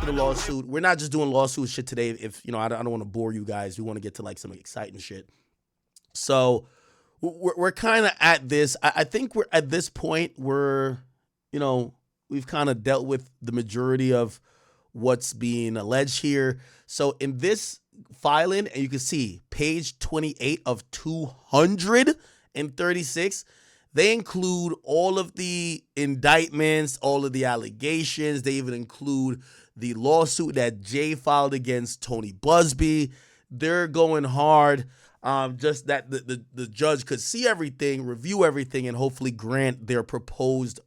The lawsuit. We're not just doing lawsuit shit today. If I don't want to bore you guys. We want to get to like some exciting shit. So we're kind of at this. I think we're at this point where we've kind of dealt with the majority of what's being alleged here. So in this filing, and you can see page 28 of 236, they include all of the indictments, all of the allegations. They even include the lawsuit that Jay filed against Tony Busby. They're going hard. Just that the judge could see everything, review everything, and hopefully grant their proposed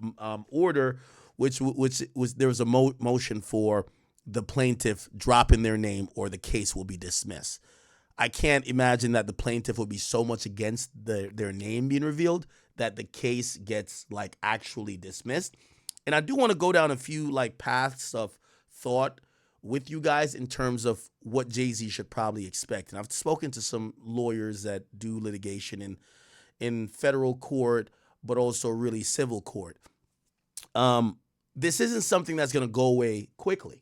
order, which was there was a motion for the plaintiff dropping their name or the case will be dismissed. I can't imagine that the plaintiff would be so much against their name being revealed that the case gets like actually dismissed. And I do want to go down a few like paths of thought with you guys in terms of what Jay-Z should probably expect. And I've spoken to some lawyers that do litigation in federal court, but also really civil court. This isn't something that's going to go away quickly.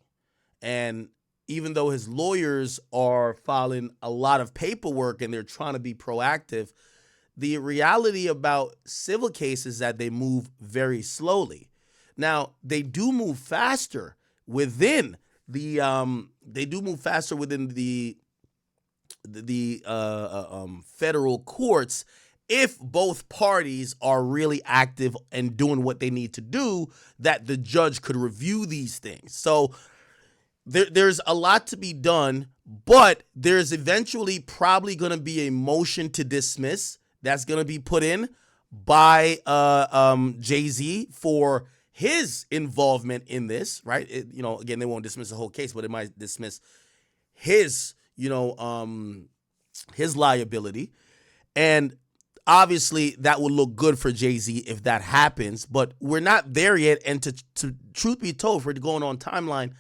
And even though his lawyers are filing a lot of paperwork and they're trying to be proactive, the reality about civil cases is that they move very slowly. Now, they do move faster within the federal courts if both parties are really active and doing what they need to do, that the judge could review these things. So there's a lot to be done, but there's eventually probably going to be a motion to dismiss that's going to be put in by Jay-Z for his involvement in this, right? Again, they won't dismiss the whole case, but it might dismiss his, his liability. And obviously that would look good for Jay-Z if that happens, but we're not there yet. And to truth be told, for it to go on timeline,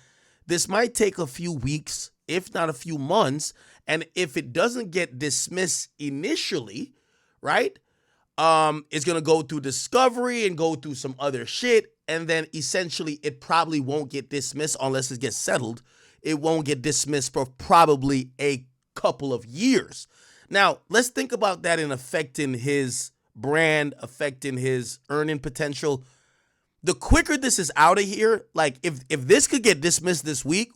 this might take a few weeks, if not a few months. And if it doesn't get dismissed initially, right, it's going to go through discovery and go through some other shit. And then essentially it probably won't get dismissed unless it gets settled. It won't get dismissed for probably a couple of years. Now, let's think about that in affecting his brand, affecting his earning potential. The quicker this is out of here, like if this could get dismissed this week,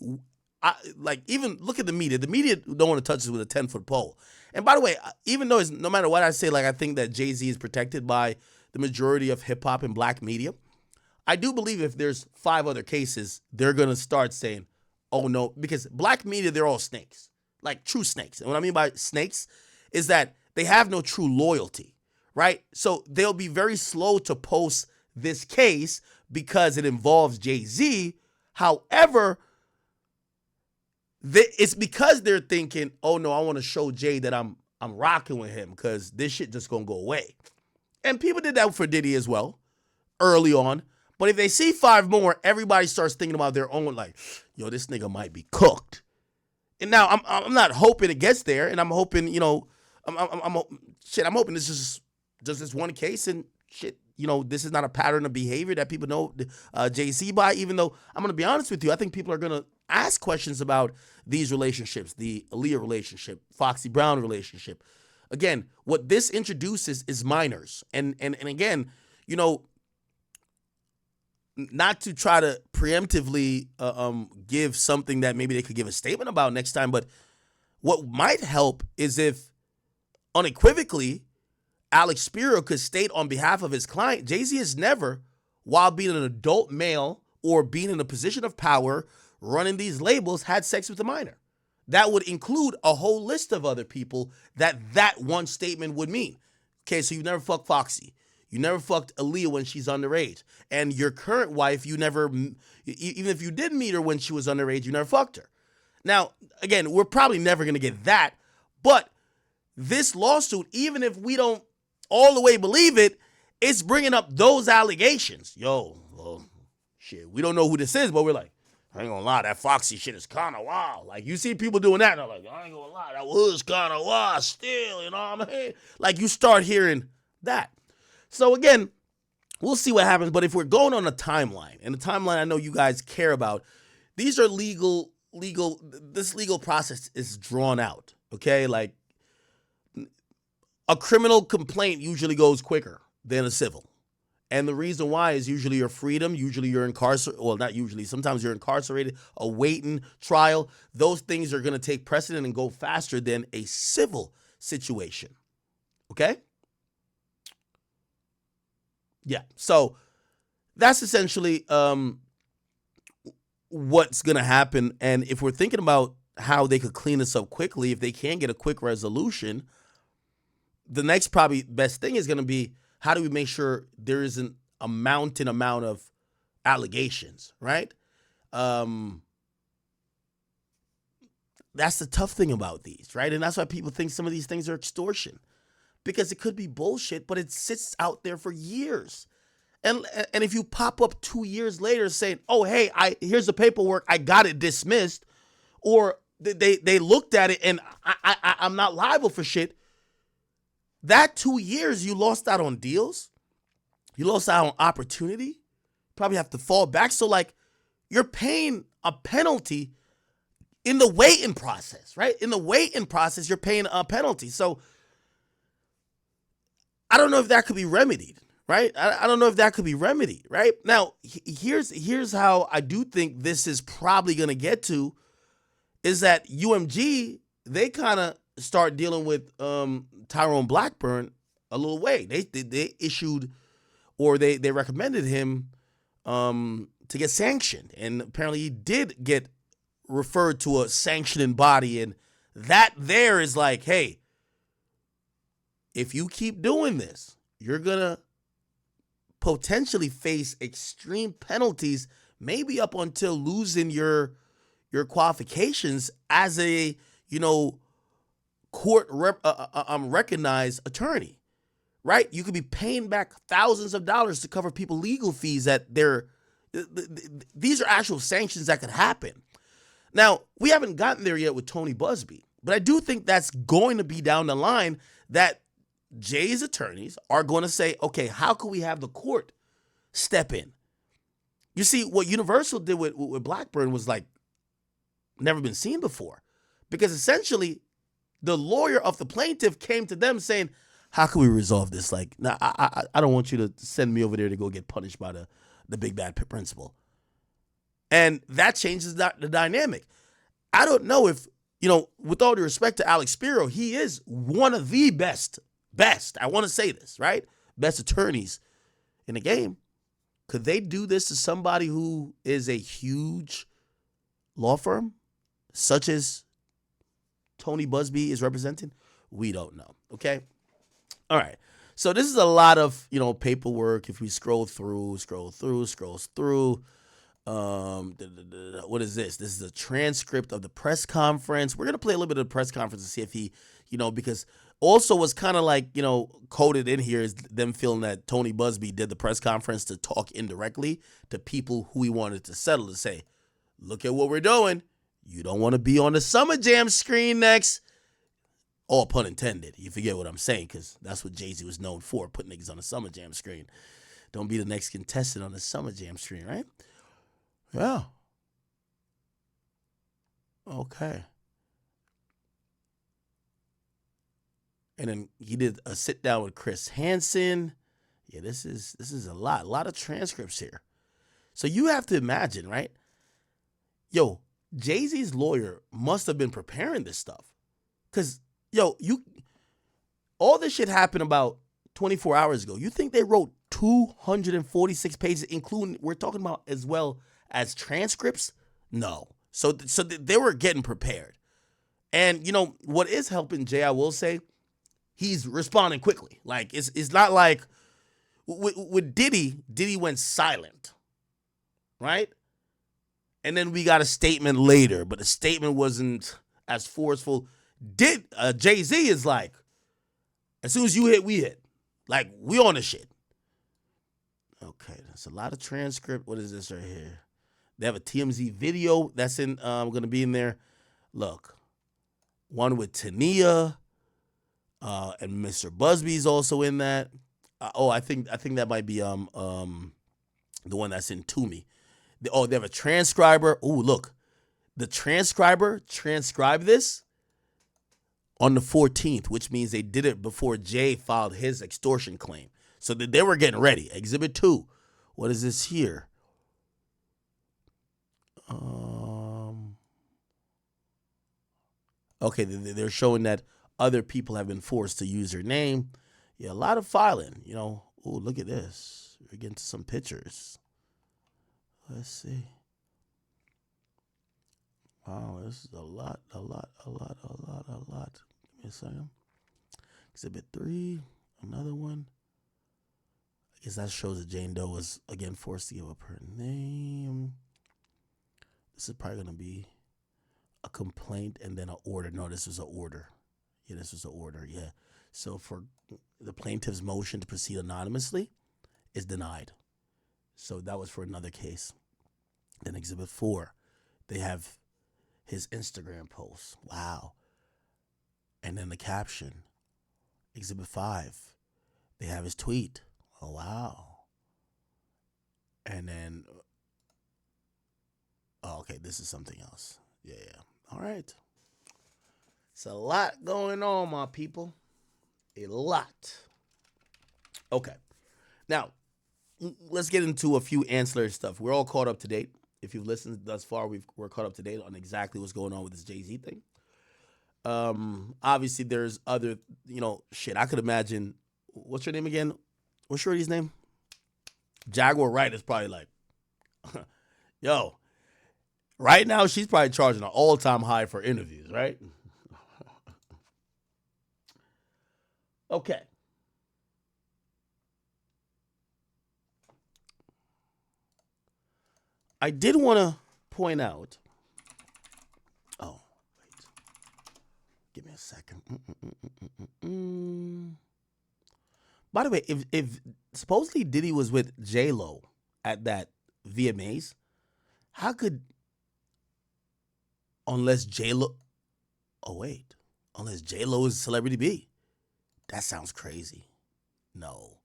even look at the media. The media don't want to touch this with a 10-foot pole. And by the way, even though no matter what I say, like I think that Jay-Z is protected by the majority of hip hop and black media, I do believe if there's 5 other cases, they're going to start saying, oh no, because black media, they're all snakes, like true snakes. And what I mean by snakes is that they have no true loyalty, right? So they'll be very slow to post this case because it involves Jay-Z. However, it's because they're thinking, oh no, I want to show Jay that I'm rocking with him because this shit just gonna go away. And people did that for Diddy as well early on. But if they see 5 more, everybody starts thinking about their own, like, yo, this nigga might be cooked. And now I'm not hoping it gets there, and I'm hoping, I'm hoping this is just this one case and shit. This is not a pattern of behavior that people know Jay-Z by, even though I'm going to be honest with you, I think people are going to ask questions about these relationships, the Aaliyah relationship, Foxy Brown relationship. Again, what this introduces is minors. And again, not to try to preemptively give something that maybe they could give a statement about next time, but what might help is if unequivocally Alex Spiro could state on behalf of his client, Jay-Z has never, while being an adult male or being in a position of power, running these labels, had sex with a minor. That would include a whole list of other people that one statement would mean. Okay, so you never fucked Foxy. You never fucked Aaliyah when she's underage. And your current wife, you never, even if you did meet her when she was underage, you never fucked her. Now, again, we're probably never going to get that. But this lawsuit, even if we don't all the way believe it, it's bringing up those allegations. Yo, well, shit, we don't know who this is, but we're like, I ain't gonna lie, that Foxy shit is kind of wild. Like, you see people doing that, and they're like, I ain't gonna lie, that was kind of wild still, you know what I mean? Like, you start hearing that. So again, we'll see what happens. But if we're going on a timeline, and the timeline I know you guys care about, these are this legal process is drawn out. Okay, like a criminal complaint usually goes quicker than a civil. And the reason why is usually your freedom, usually you're incarcerated, well, not usually, sometimes you're incarcerated, awaiting trial. Those things are going to take precedent and go faster than a civil situation. Okay? Yeah. So that's essentially what's going to happen. And if we're thinking about how they could clean this up quickly, if they can get a quick resolution, the next probably best thing is going to be, how do we make sure there isn't a mountain amount of allegations, right? That's the tough thing about these, right? And that's why people think some of these things are extortion, because it could be bullshit, but it sits out there for years. And if you pop up 2 years later saying, oh, hey, here's the paperwork, I got it dismissed, or they looked at it and I'm not liable for shit, that 2 years you lost out on deals, you lost out on opportunity, probably have to fall back. So like you're paying a penalty in the waiting process, right? In the waiting process, you're paying a penalty. So I don't know if that could be remedied, right? I don't know if that could be remedied, right? Now, here's how I do think this is probably going to get to, is that UMG, they kind of start dealing with Tyrone Blackburn a little way. They issued, or they recommended him to get sanctioned, and apparently he did get referred to a sanctioning body, and that there is like, hey, if you keep doing this, you're gonna potentially face extreme penalties, maybe up until losing your qualifications as a court recognized attorney, right? You could be paying back thousands of dollars to cover people legal fees that these are actual sanctions that could happen. Now, we haven't gotten there yet with Tony Busby, but I do think that's going to be down the line, that Jay's attorneys are going to say, okay, how can we have the court step in? You see, what Universal did with Blackburn was like never been seen before, because essentially the lawyer of the plaintiff came to them saying, how can we resolve this? Like, nah, I don't want you to send me over there to go get punished by the big bad principal. And that changes the dynamic. I don't know if, with all due respect to Alex Spiro, he is one of the best, I want to say this, right? Best attorneys in the game. Could they do this to somebody who is a huge law firm, such as Tony Busby is representing? We don't know, okay? All right. So this is a lot of, paperwork. If we scroll through, what is this? This is a transcript of the press conference. We're going to play a little bit of the press conference to see if he, because also what's kind of like, coded in here is them feeling that Tony Busby did the press conference to talk indirectly to people who he wanted to settle, to say, look at what we're doing. You don't want to be on the Summer Jam screen next. All pun intended. You forget what I'm saying, because that's what Jay-Z was known for, putting niggas on the Summer Jam screen. Don't be the next contestant on the Summer Jam screen, right? Yeah. Okay. And then he did a sit down with Chris Hansen. Yeah, this is a lot of transcripts here. So you have to imagine, right? Yo, Jay-Z's lawyer must have been preparing this stuff. Because, all this shit happened about 24 hours ago. You think they wrote 246 pages, including, we're talking about as well as transcripts? No. So they were getting prepared. And, what is helping Jay, I will say, he's responding quickly. Like, it's not like, with Diddy went silent, right? And then we got a statement later, but the statement wasn't as forceful. Jay-Z is like, as soon as you hit, we hit. Like, we on the shit. Okay, that's a lot of transcript. What is this right here? They have a TMZ video that's going to be in there. Look, one with Tania, and Mr. Busby's also in that. I think that might be the one that's in Toomey. They have a transcriber. Oh, look, the transcriber transcribed this on the 14th, which means they did it before Jay filed his extortion claim. So they were getting ready. Exhibit 2. What is this here? Okay, they're showing that other people have been forced to use their name. Yeah, a lot of filing. Oh, look at this. We're getting to some pictures. Let's see. Wow, this is a lot. Give me a second. Exhibit 3, another one. I guess that shows that Jane Doe was again forced to give up her name. This is probably gonna be a complaint and then an order. No, this was an order. Yeah, this was an order. Yeah. So for the plaintiff's motion to proceed anonymously is denied. So that was for another case. Then Exhibit 4, they have his Instagram post. Wow. And then the caption. Exhibit 5, they have his tweet. Oh, wow. And then, okay, this is something else. Yeah. All right. It's a lot going on, my people. A lot. Okay. Now, let's get into a few ancillary stuff. We're all caught up to date. If you've listened thus far, we're caught up to date on exactly what's going on with this Jay-Z thing. Obviously, there's other, shit. I could imagine. What's your name again? What's Shorty's name? Jaguar Wright is probably like, yo, right now she's probably charging an all-time high for interviews, right? Okay. I did want to point out. Oh, wait. Give me a second. By the way, if supposedly Diddy was with J-Lo at that VMAs, how could, unless J-Lo is Celebrity B? That sounds crazy. No.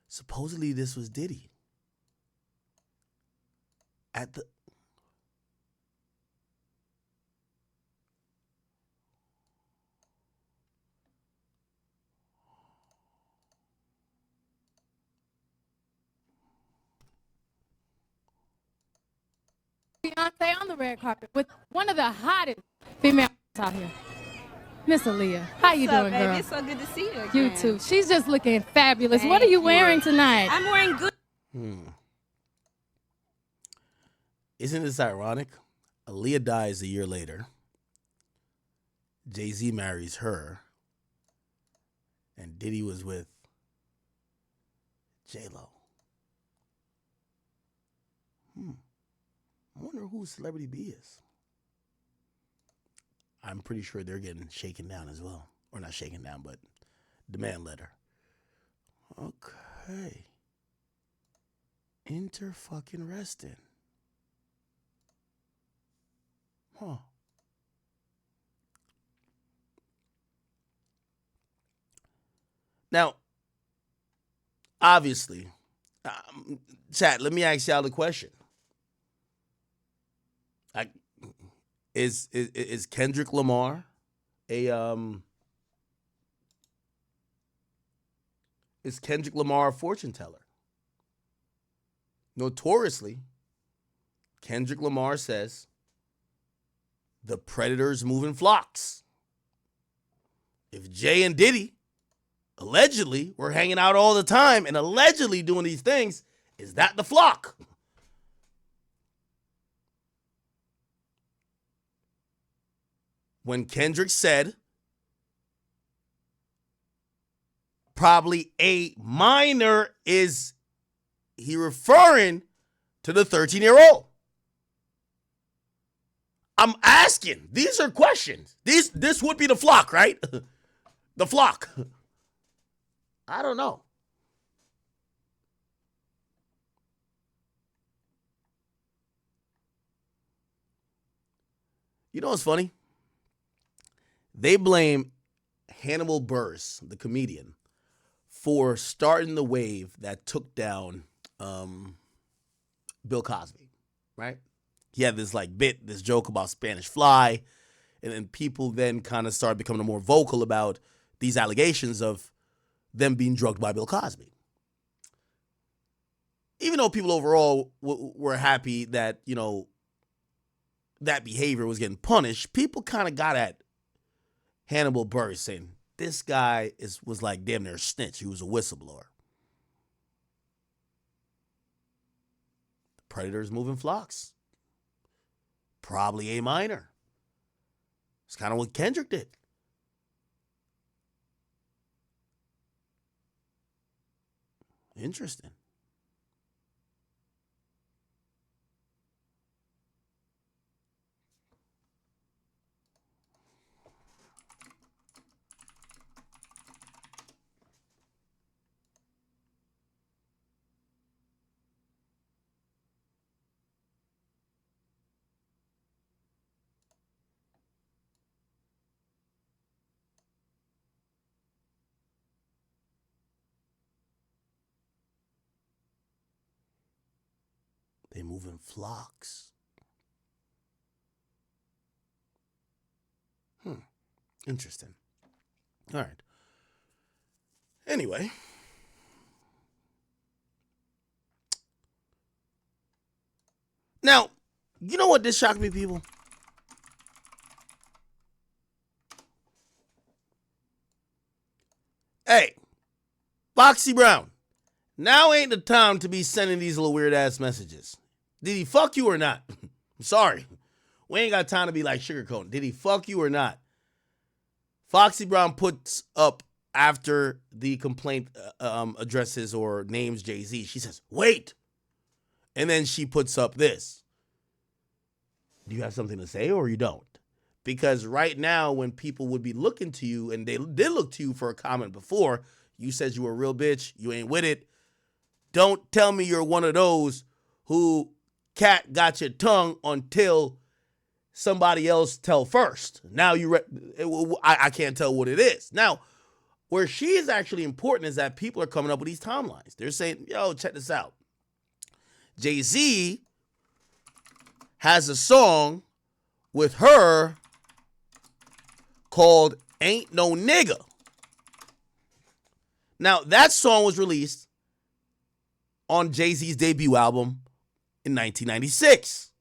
Supposedly this was Diddy. At the Beyoncé on the red carpet with one of the hottest female out here, Miss Aaliyah. How you doing, baby? girl? It's so good to see you again. You too. She's just looking fabulous. What are Thank you you. wearing tonight? I'm wearing good. Isn't this ironic? Aaliyah dies a year later. Jay-Z marries her. And Diddy was with J-Lo. I wonder who Celebrity B is. I'm pretty sure they're getting shaken down as well. Or not shaken down, but demand letter. Okay. Inter-fucking-resting. Huh. Now, obviously, chat, let me ask y'all the question. Is Kendrick Lamar is Kendrick Lamar a fortune teller? Notoriously, Kendrick Lamar says the predators move in flocks. If Jay and Diddy allegedly were hanging out all the time and allegedly doing these things, is that the flock? When Kendrick said probably a minor, is he referring to the 13-year-old? I'm asking. These are questions. This would be the flock, right? The flock. I don't know. You know what's funny? They blame Hannibal Buress, the comedian, for starting the wave that took down Bill Cosby, right? He had this this joke about Spanish Fly, and then people then kind of started becoming more vocal about these allegations of them being drugged by Bill Cosby. Even though people overall were happy that, that behavior was getting punished, people kind of got at Hannibal Buress saying, this guy was like damn near a snitch. He was a whistleblower. The Predators moving flocks. Probably A minor. It's kind of what Kendrick did. Interesting. They move in flocks. Interesting. All right. Anyway. Now, you know what this shocked me, people? Hey, Foxy Brown, now ain't the time to be sending these little weird ass messages. Did he fuck you or not? I'm sorry. We ain't got time to be like sugarcoating. Did he fuck you or not? Foxy Brown puts up after the complaint addresses or names Jay-Z. She says, wait. And then she puts up this. Do you have something to say or you don't? Because right now, when people would be looking to you, and they did look to you for a comment before, you said you were a real bitch, you ain't with it. Don't tell me you're one of those who cat got your tongue until somebody else tell first. Now I can't tell what it is. Now, where she is actually important is that people are coming up with these timelines. They're saying, yo, check this out. Jay-Z has a song with her called Ain't No Nigga. Now, that song was released on Jay-Z's debut album in 1996.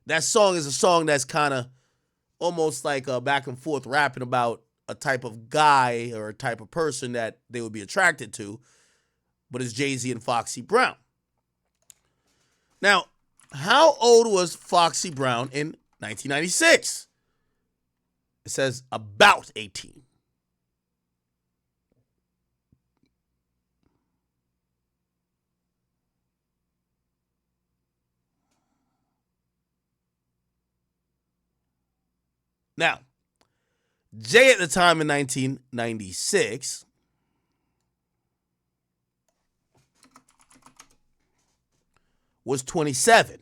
That song is a song that's kind of almost like a back and forth rapping about a type of guy or a type of person that they would be attracted to, but it's Jay-Z and Foxy Brown. Now, how old was Foxy Brown in 1996? It says about 18. Now, Jay at the time in 1996 was 27.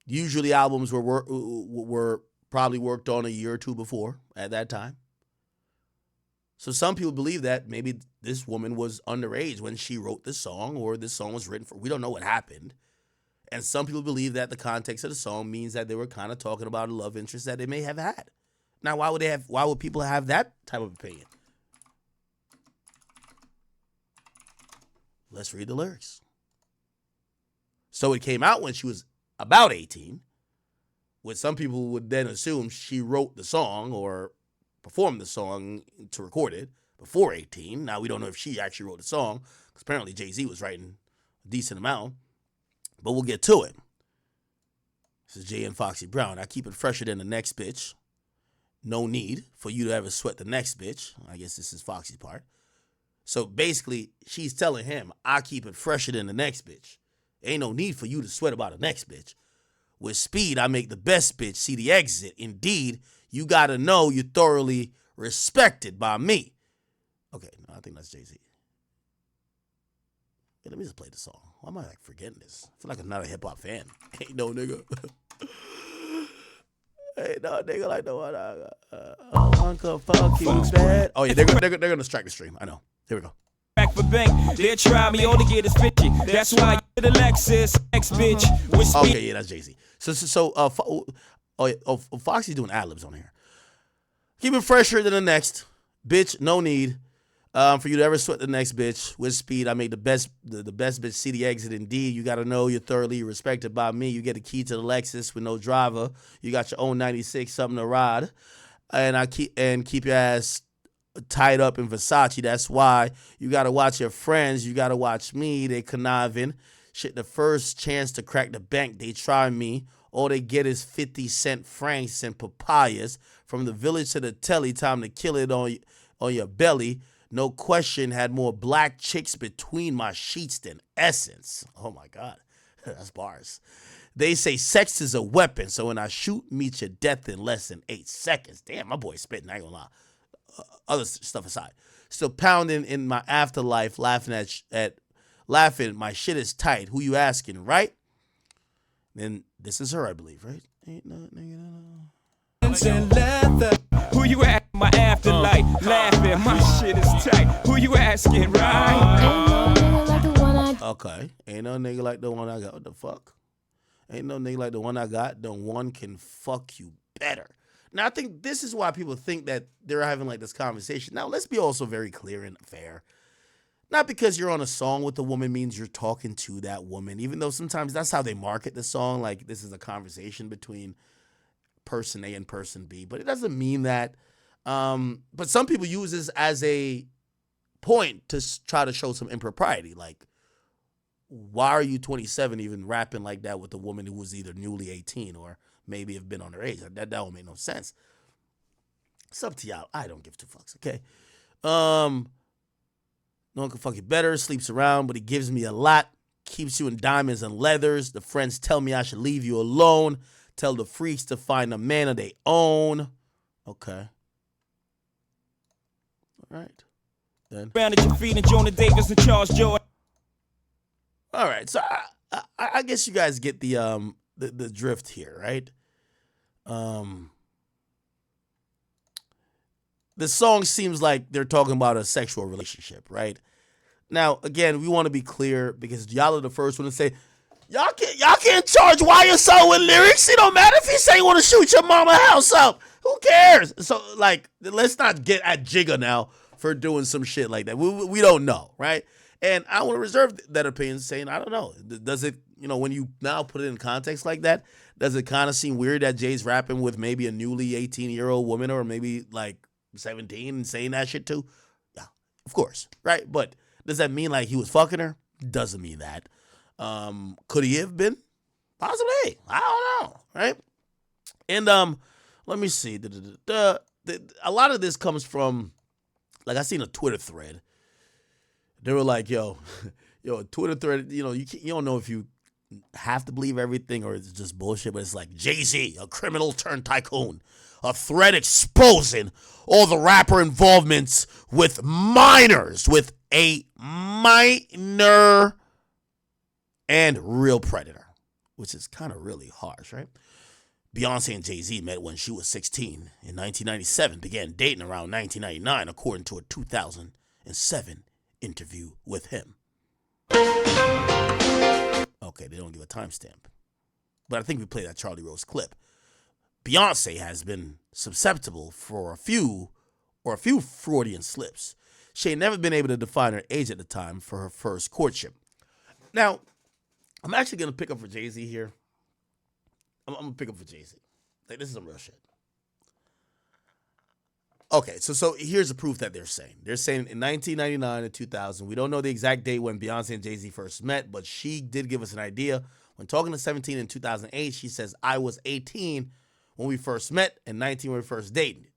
Usually albums were probably worked on a year or two before at that time. So some people believe that maybe this woman was underage when she wrote this song, or this song was written for. We don't know what happened. And some people believe that the context of the song means that they were kind of talking about a love interest that they may have had. Now, why would people have that type of opinion? Let's read the lyrics. So it came out when she was about 18, which some people would then assume she wrote the song or performed the song to record it before 18. Now, we don't know if she actually wrote the song, because apparently Jay-Z was writing a decent amount. But we'll get to it. This is Jay and Foxy Brown. I keep it fresher than the next bitch. No need for you to ever sweat the next bitch. I guess this is Foxy's part. So basically, she's telling him, I keep it fresher than the next bitch. Ain't no need for you to sweat about the next bitch. With speed, I make the best bitch see the exit. Indeed, you gotta know you're thoroughly respected by me. Okay, no, I think that's Jay-Z. Yeah, let me just play the song. Why am I forgetting this? I feel like I'm not a hip-hop fan. Ain't no nigga. Ain't no nigga like the one I got. One could fuck you bad. Oh yeah, they're gonna strike the stream. I know. Here we go. Back for bank, they try me, all to get is 50. That's why I get a Lexus, X bitch. With speed. Okay, yeah, that's Jay-Z. Foxy's doing ad-libs on here. Keep it fresher than the next. Bitch, no need for you to ever sweat the next bitch. With speed, I made the best bitch see the exit indeed. You got to know you're thoroughly respected by me. You get a key to the Lexus with no driver. You got your own 96 something to ride. And keep your ass tied up in Versace. That's why you got to watch your friends. You got to watch me. They conniving. Shit, the first chance to crack the bank, they try me. All they get is 50-cent francs and papayas. From the village to the telly, time to kill it on your belly. No question, had more black chicks between my sheets than Essence. Oh my God, that's bars. They say sex is a weapon, so when I shoot, meet your death in less than 8 seconds. Damn, my boy's spitting, I ain't gonna lie. Other stuff aside. Still pounding in my afterlife, laughing laughing, my shit is tight. Who you asking, right? Then this is her, I believe, right? Ain't no nigga. Who you at my afterlife? Laughing, my shit is tight. Who you asking, right? Okay. Ain't no nigga like the one I got. What the fuck? Ain't no nigga like the one I got. The one can fuck you better. Now, I think this is why people think that they're having like this conversation. Now, let's be also very clear and fair. Not because you're on a song with a woman means you're talking to that woman, even though sometimes that's how they market the song. Like, this is a conversation between person A and person B, but it doesn't mean that. But some people use this as a point to try to show some impropriety. Like, why are you 27 even rapping like that with a woman who was either newly 18 or maybe have been underage? That don't make no sense. It's up to y'all. I don't give two fucks, okay? No one can fuck you better, sleeps around, but he gives me a lot, keeps you in diamonds and leathers. The friends tell me I should leave you alone. Tell the freaks to find a man of their own. Okay. All right. Then. Round at your feet and Jonah Davis and Charles Jordan. All right. So I guess you guys get the drift here, right? The song seems like they're talking about a sexual relationship, right? Now, again, we want to be clear because y'all are the first one to say, y'all can't charge YSL with lyrics. It don't matter if he say you want to shoot your mama house up. Who cares? So, like, let's not get at Jigga now for doing some shit like that. We don't know, right? And I want to reserve that opinion saying, I don't know. Does it, when you now put it in context like that, does it kind of seem weird that Jay's rapping with maybe a newly 18-year-old woman or maybe like 17 and saying that shit too? Yeah, of course, right? But does that mean like he was fucking her? Doesn't mean that. Could he have been? Possibly. I don't know, right? And let me see. A lot of this comes from, like, I seen a Twitter thread. They were like, yo, a Twitter thread, you don't know if you have to believe everything or it's just bullshit, but it's like, Jay-Z, a criminal turned tycoon, a thread exposing all the rapper involvements with minors, with a minor and real predator, which is kind of really harsh, right? Beyoncé and Jay-Z met when she was 16 in 1997, began dating around 1999, according to a 2007 interview with him. Okay, they don't give a timestamp. But I think we played that Charlie Rose clip. Beyoncé has been susceptible for a few Freudian slips. She had never been able to define her age at the time for her first courtship. Now, I'm actually going to pick up for Jay-Z here. I'm going to pick up for Jay-Z. Like, this is some real shit. Okay, so here's the proof that they're saying. They're saying in 1999 and 2000, we don't know the exact date when Beyoncé and Jay-Z first met, but she did give us an idea. When talking to 17 in 2008, she says, I was 18 when we first met and 19 when we first dated.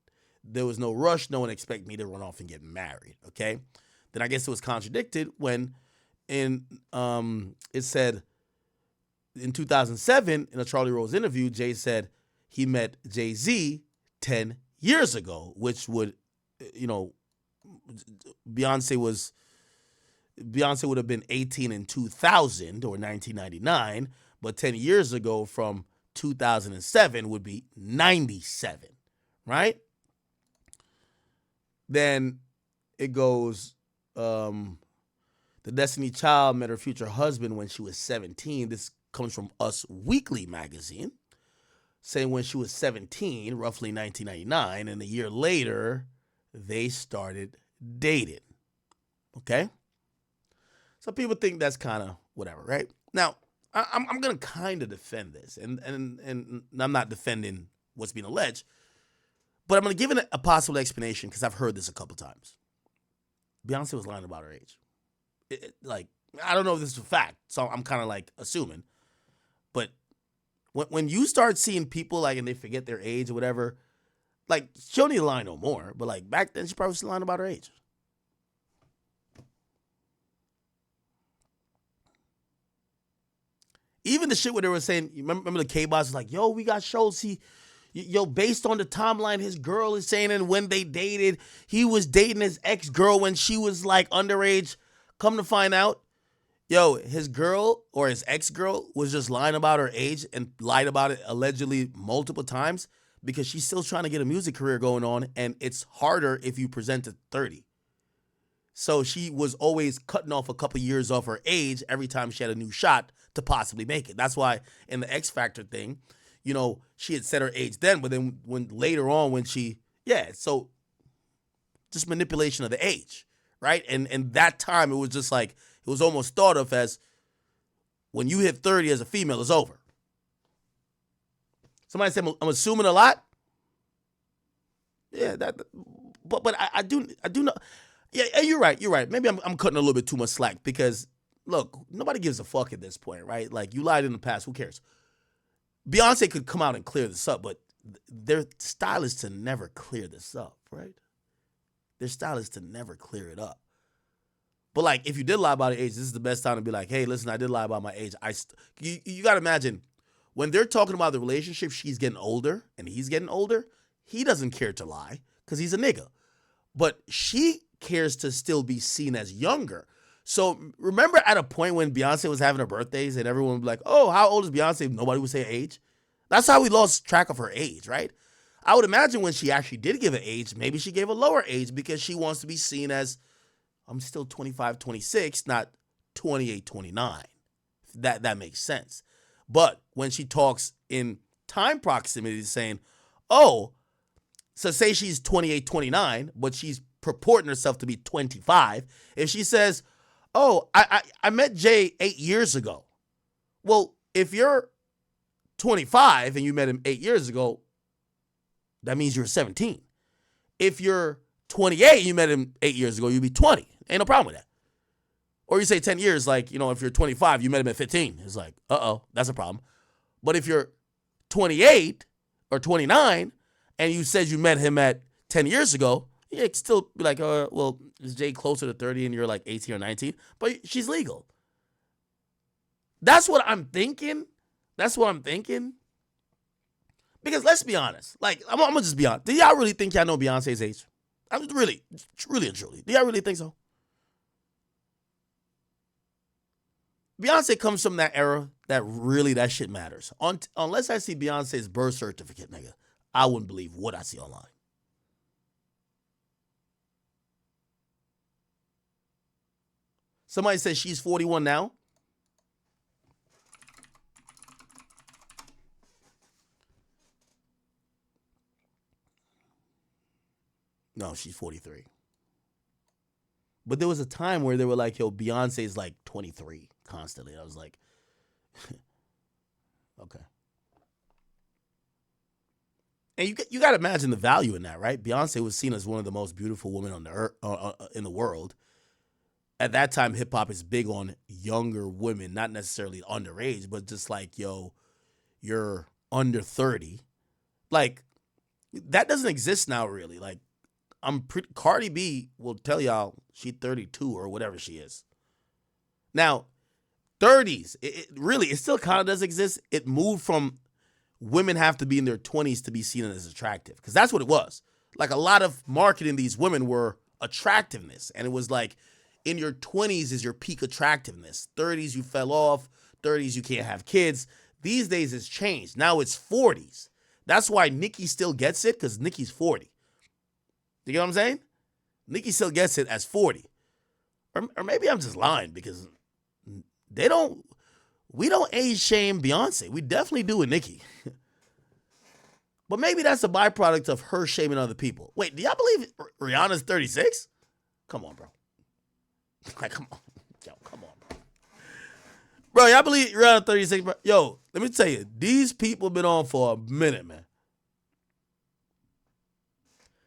There was no rush. No one expected me to run off and get married, okay? Then I guess it was contradicted when it said in 2007, in a Charlie Rose interview, Jay said he met Jay-Z 10 years ago, which would, Beyonce would have been 18 in 2000 or 1999, but 10 years ago from 2007 would be 97, right? Then it goes, the Destiny Child met her future husband when she was 17. This comes from Us Weekly magazine, saying when she was 17, roughly 1999, and a year later, they started dating. Okay? So people think that's kind of whatever, right? Now, I'm going to kind of defend this, and I'm not defending what's being alleged, but I'm going to give it a possible explanation because I've heard this a couple times. Beyonce was lying about her age. Like, I don't know if this is a fact, so I'm kind of like assuming. But when you start seeing people like, and they forget their age or whatever, like, she don't need to lie no more. But like back then, she probably was lying about her age. Even the shit where they were saying, remember the K-Boss was like, yo, we got shows. Based on the timeline, his girl is saying, and when they dated, he was dating his ex-girl when she was like underage. Come to find out, yo, his girl or his ex-girl was just lying about her age and lied about it allegedly multiple times because she's still trying to get a music career going on, and it's harder if you present at 30. So she was always cutting off a couple years off her age every time she had a new shot to possibly make it. That's why in the X Factor thing, you know, she had set her age then, but then when later on when she, so just manipulation of the age, right? And that time it was just like, it was almost thought of as when you hit 30 as a female, it's over. Somebody said, I'm assuming a lot. Yeah, but I do know. Yeah, you're right. Maybe I'm cutting a little bit too much slack because, look, nobody gives a fuck at this point, right? Like, you lied in the past, who cares? Beyonce could come out and clear this up, but their style is to never clear this up, right? Their style is to never clear it up. But, like, if you did lie about your age, this is the best time to be like, hey, listen, I did lie about my age. You got to imagine, when they're talking about the relationship, she's getting older and he's getting older, he doesn't care to lie because he's a nigga. But she cares to still be seen as younger. So remember at a point when Beyonce was having her birthdays and everyone would be like, oh, how old is Beyonce? Nobody would say age. That's how we lost track of her age, right? I would imagine when she actually did give an age, maybe she gave a lower age because she wants to be seen as, I'm still 25, 26, not 28, 29. That makes sense. But when she talks in time proximity saying, oh, so say she's 28, 29, but she's purporting herself to be 25. If she says, oh, I met Jay 8 years ago. Well, if you're 25 and you met him 8 years ago, that means you're 17. If you're 28 and you met him 8 years ago, you'd be 20. Ain't no problem with that. Or you say 10 years, like, you know, if you're 25, you met him at 15. It's like, that's a problem. But if you're 28 or 29 and you said you met him at 10 years ago, you could still be like, well, is Jay closer to 30 and you're like 18 or 19? But she's legal. That's what I'm thinking. Because let's be honest. Like, I'm going to just be honest. Do y'all really think y'all know Beyonce's age? I mean, really and truly. Do y'all really think so? Beyonce comes from that era that really that shit matters. Unless I see Beyonce's birth certificate, nigga, I wouldn't believe what I see online. Somebody says she's 41 now. No, she's 43. But there was a time where they were like, yo, Beyonce's like 23 constantly. I was like, okay. And you got to imagine the value in that, right? Beyonce was seen as one of the most beautiful women on the earth, in the world. At that time, hip-hop is big on younger women, not necessarily underage, but just like, yo, you're under 30. Like, that doesn't exist now, really. Like, Cardi B will tell y'all she's 32 or whatever she is. Now, 30s, it still kind of does exist. It moved from women have to be in their 20s to be seen as attractive, because that's what it was. Like, a lot of marketing these women were attractiveness, and it was like, in your 20s is your peak attractiveness. 30s, you fell off. 30s, you can't have kids. These days it's changed. Now it's 40s. That's why Nicki still gets it, because Nicki's 40. You get what I'm saying? Nicki still gets it as 40. Or maybe I'm just lying, because we don't age shame Beyonce. We definitely do with Nicki. But maybe that's a byproduct of her shaming other people. Wait, do y'all believe Rihanna's 36? Come on, bro. Like, come on. Yo, come on, bro. Bro, y'all believe Rihanna's 36, bro? Yo, let me tell you, these people been on for a minute, man.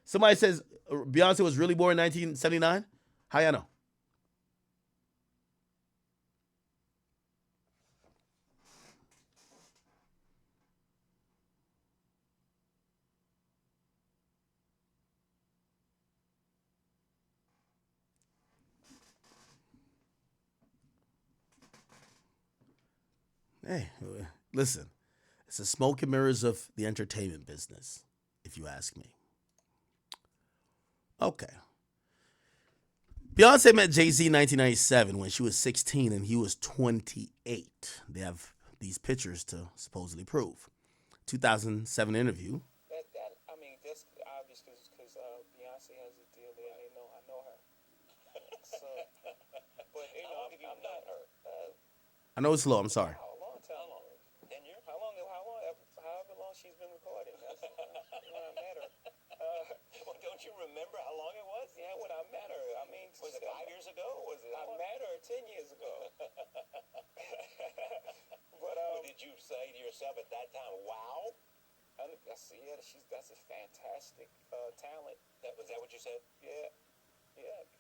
Somebody says Beyonce was really born in 1979. How y'all know? Hey, listen, it's the smoke and mirrors of the entertainment business, if you ask me. Okay. Beyonce met Jay-Z in 1997 when she was 16 and he was 28. They have these pictures to supposedly prove. 2007 interview. I mean, that's obvious because Beyonce has a deal there. I know her. So, but you know, I'm not her. I know it's slow. I'm sorry. How long? 10 years? How long? However long she's been recording. That's when I met her. Well, don't you remember how long it was? Yeah, when I met her. I mean, Was it 5 years ago? Was it? I met her 10 years ago. But Did you say to yourself at that time, "Wow"? I see. Yeah, that's a fantastic talent. Was that what you said? Yeah.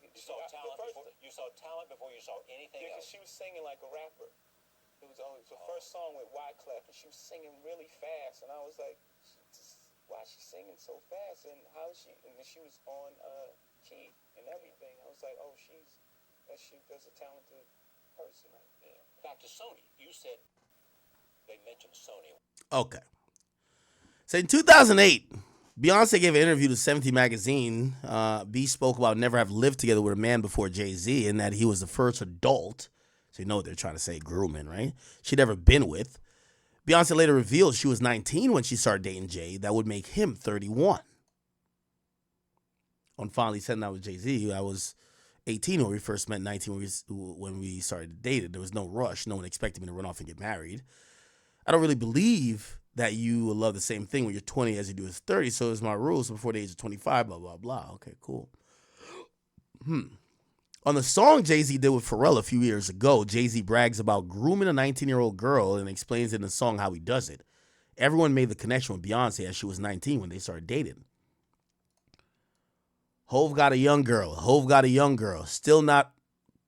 You saw talent before you saw anything Yeah, because else. she was singing like a rapper. It was the first song with Wyclef, and she was singing really fast, and I was like, why is she singing so fast, and how is she? And then she was on key and everything. I was like, oh, there's a talented person right there. Back to Sony. You said they mentioned Sony. Okay. So in 2008, Beyonce gave an interview to 70 magazine. B spoke about never have lived together with a man before Jay-Z and that he was the first adult. So you know what they're trying to say, grooming, right? She'd never been with. Beyonce later revealed she was 19 when she started dating Jay. That would make him 31. On finally sitting out with Jay-Z, I was 18 when we first met, 19 when we started dating. There was no rush. No one expected me to run off and get married. I don't really believe that you will love the same thing when you're 20 as you do as 30. So it's my rules before the age of 25, blah, blah, blah. Okay, cool. On the song Jay-Z did with Pharrell a few years ago, Jay-Z brags about grooming a 19-year-old girl and explains in the song how he does it. Everyone made the connection with Beyonce as she was 19 when they started dating. Hove got a young girl. Still not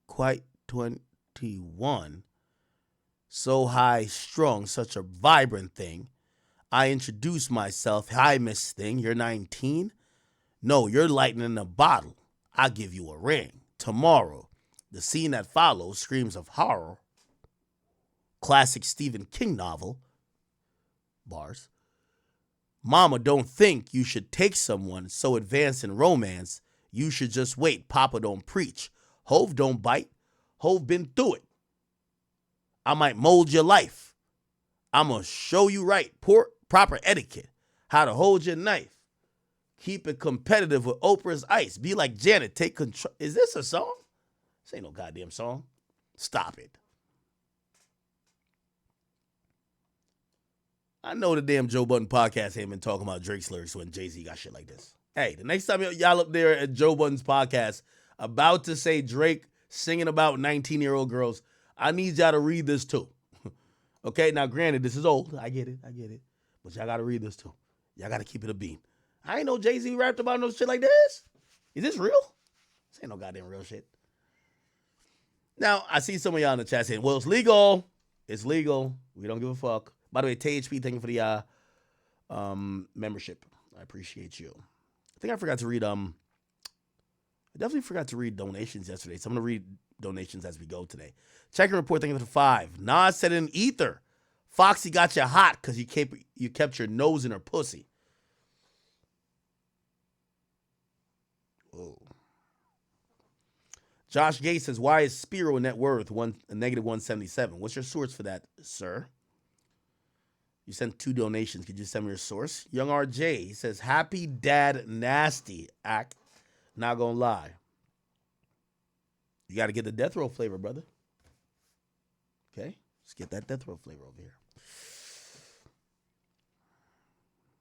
quite 21. So high strung, such a vibrant thing. I introduce myself. Hi, Miss Thing. You're 19? No, you're lightning a bottle. I'll give you a ring. Tomorrow. The scene that follows screams of horror. Classic Stephen King novel. Bars. Mama don't think you should take someone so advanced in romance. You should just wait. Papa don't preach. Hove don't bite. Hove been through it. I might mold your life. I'm going to show you right. Proper etiquette. How to hold your knife. Keep it competitive with Oprah's ice. Be like Janet. Take control. Is this a song? This ain't no goddamn song. Stop it. I know the damn Joe Budden podcast ain't been talking about Drake's lyrics when Jay-Z got shit like this. Hey, the next time y'all up there at Joe Budden's podcast about to say Drake singing about 19-year-old girls, I need y'all to read this too. Okay, now granted, this is old. I get it. But y'all got to read this too. Y'all got to keep it a beam. I ain't know Jay-Z rapped about no shit like this. Is this real? This ain't no goddamn real shit. Now, I see some of y'all in the chat saying, well, it's legal. It's legal. We don't give a fuck. By the way, THP, thank you for the membership. I appreciate you. I think I forgot to read, I definitely forgot to read donations yesterday. So I'm going to read donations as we go today. Check and report, thank you for the 5. Nas said in ether, Foxy got you hot because you kept your nose in her pussy. Whoa. Josh Gates says, why is Spiro net worth negative 177? What's your source for that, sir? You sent 2 donations. Could you send me your source? Young RJ, he says, happy dad nasty. Act. Not gonna lie. You got to get the death row flavor, brother. Okay? Let's get that death row flavor over here.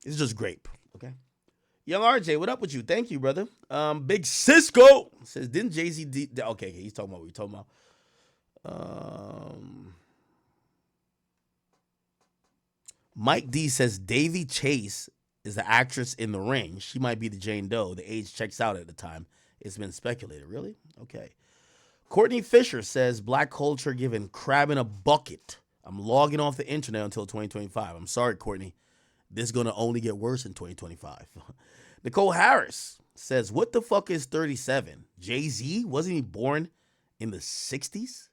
It's just grape. Okay? Young RJ, what up with you? Thank you, brother. Big Cisco says, didn't Jay-Z... Okay, he's talking about what we're talking about. Mike D says, Davy Chase is the actress in The Ring. She might be the Jane Doe. The age checks out at the time. It's been speculated. Really? Okay. Courtney Fisher says, black culture giving crab in a bucket. I'm logging off the internet until 2025. I'm sorry, Courtney. This is going to only get worse in 2025. Nicole Harris says, what the fuck is 37? Jay-Z? Wasn't he born in the 60s?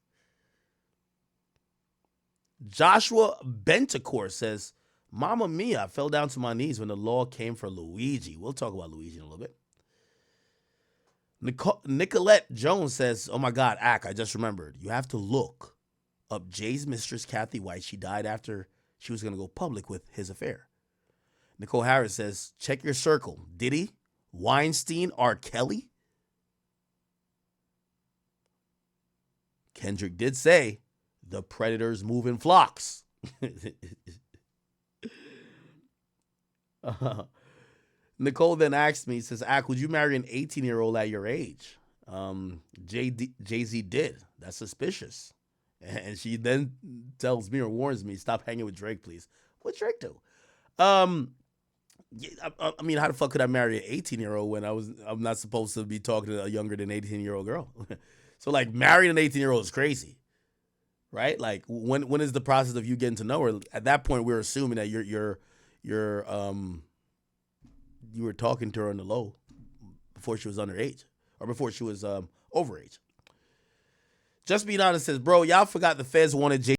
Joshua Bentacore says, Mamma Mia, I fell down to my knees when the law came for Luigi. We'll talk about Luigi in a little bit. Nicolette Jones says, oh my God, I just remembered. You have to look up Jay's mistress, Kathy White. She died after she was going to go public with his affair. Nicole Harris says, check your circle. Diddy, Weinstein, R. Kelly. Kendrick did say, the predators move in flocks. Nicole then asked me, says, would you marry an 18-year-old at your age? Jay-Z did. That's suspicious. And she then tells me or warns me, stop hanging with Drake, please. What's Drake do? I mean, how the fuck could I marry an 18-year-old when I'm not supposed to be talking to a younger than 18-year-old girl? So, like, marrying an 18-year-old is crazy, right? Like, when is the process of you getting to know her? At that point, we're assuming that you were talking to her on the low before she was underage or before she was overage. Just Being Honest says, bro, y'all forgot the feds wanted Jay